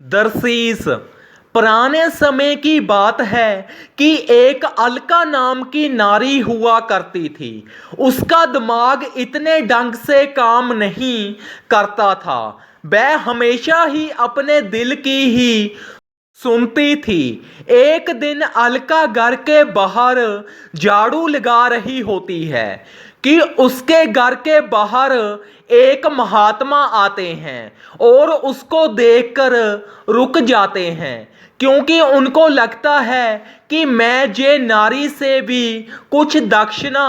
दरसीस पुराने समय की बात है कि एक अलका नाम की नारी हुआ करती थी। उसका दिमाग इतने ढंग से काम नहीं करता था। वह हमेशा ही अपने दिल की ही सुनती थी। एक दिन अलका घर के बाहर झाड़ू लगा रही होती है कि उसके घर के बाहर एक महात्मा आते हैं और उसको देखकर रुक जाते हैं, क्योंकि उनको लगता है कि मैं जे नारी से भी कुछ दक्षिणा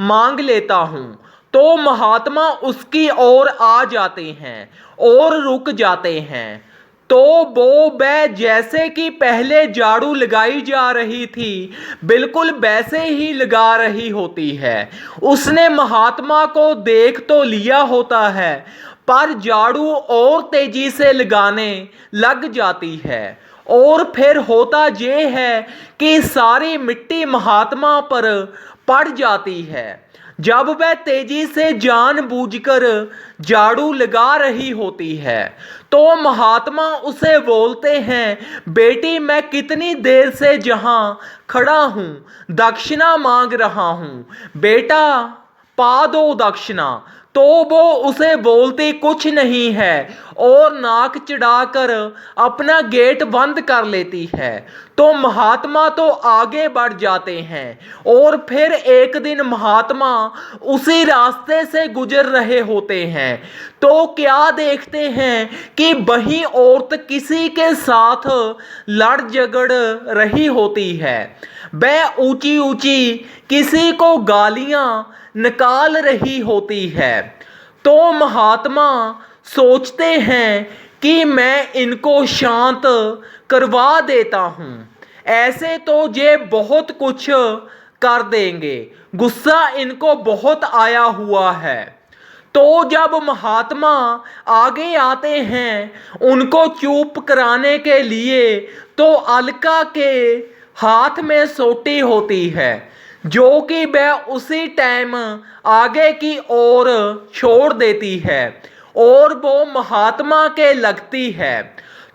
मांग लेता हूँ। तो महात्मा उसकी ओर आ जाते हैं और रुक जाते हैं। तो वह जैसे कि पहले झाड़ू लगाई जा रही थी, बिल्कुल वैसे ही लगा रही होती है। उसने महात्मा को देख तो लिया होता है, पर झाड़ू और तेजी से लगाने लग जाती है। और फिर होता ये है कि सारी मिट्टी महात्मा पर पड़ जाती है। जब वह तेजी से जानबूझकर झाड़ू लगा रही होती है, तो महात्मा उसे बोलते हैं, बेटी मैं कितनी देर से जहां खड़ा हूं दक्षिणा मांग रहा हूं, बेटा पा दो दक्षिणा। तो वो उसे बोलती कुछ नहीं है और नाक चढ़ाकर अपना गेट बंद कर लेती है। तो महात्मा तो आगे बढ़ जाते हैं और फिर एक दिन महात्मा उसी रास्ते से गुजर रहे होते हैं, तो क्या देखते हैं कि वही औरत किसी के साथ लड़ झगड़ रही होती है। वह ऊंची ऊंची किसी को गालियां निकाल रही होती है। तो महात्मा सोचते हैं कि मैं इनको शांत करवा देता हूँ, ऐसे तो ये बहुत कुछ कर देंगे, गुस्सा इनको बहुत आया हुआ है। तो जब महात्मा आगे आते हैं उनको चुप कराने के लिए, तो अलका के हाथ में सोटी होती है, जो कि वह उसी टाइम आगे की ओर छोड़ देती है और वो महात्मा के लगती है।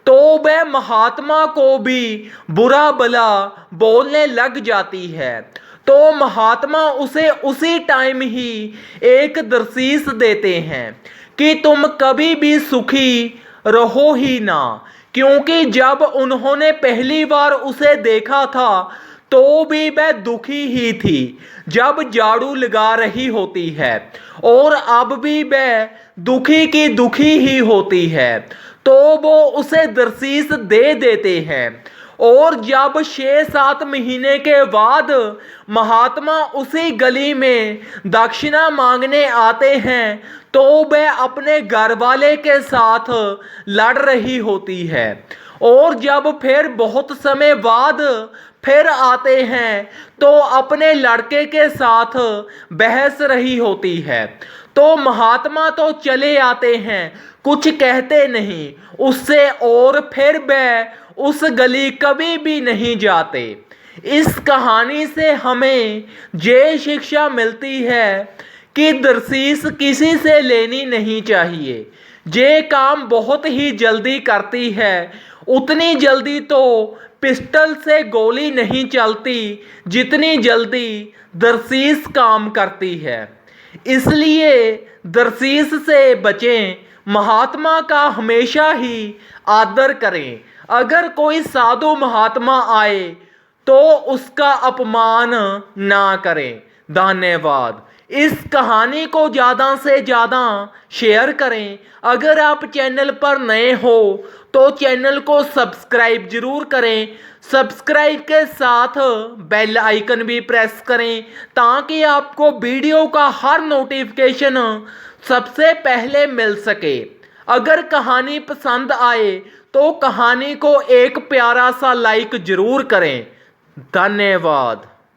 तो वह महात्मा को भी बुरा भला बोलने लग जाती है। तो महात्मा उसे उसी टाइम ही एक दरसीस देते हैं कि तुम कभी भी सुखी रहो ही ना, क्योंकि जब उन्होंने पहली बार उसे देखा था तो भी वह दुखी ही थी जब झाड़ू लगा रही होती है, और अब भी वह दुखी की दुखी ही होती है। तो वो उसे दरसीस दे देते हैं। और जब 6-7 महीने के बाद महात्मा उसी गली में दक्षिणा मांगने आते हैं, तो वह अपने घर वाले के साथ लड़ रही होती है। और जब फिर बहुत समय बाद फिर आते हैं तो अपने लड़के के साथ बहस रही होती है। तो महात्मा तो चले आते हैं, कुछ कहते नहीं उससे, और फिर वह उस गली कभी भी नहीं जाते। इस कहानी से हमें ये शिक्षा मिलती है कि दरसीस किसी से लेनी नहीं चाहिए। ये काम बहुत ही जल्दी करती है, उतनी जल्दी तो पिस्टल से गोली नहीं चलती जितनी जल्दी दरसीस काम करती है। इसलिए दरसीस से बचें, महात्मा का हमेशा ही आदर करें। अगर कोई साधु महात्मा आए तो उसका अपमान ना करें। धन्यवाद। इस कहानी को ज़्यादा से ज़्यादा शेयर करें। अगर आप चैनल पर नए हो तो चैनल को सब्सक्राइब जरूर करें। सब्सक्राइब के साथ बेल आइकन भी प्रेस करें, ताकि आपको वीडियो का हर नोटिफिकेशन सबसे पहले मिल सके। अगर कहानी पसंद आए तो कहानी को एक प्यारा सा लाइक जरूर करें। धन्यवाद।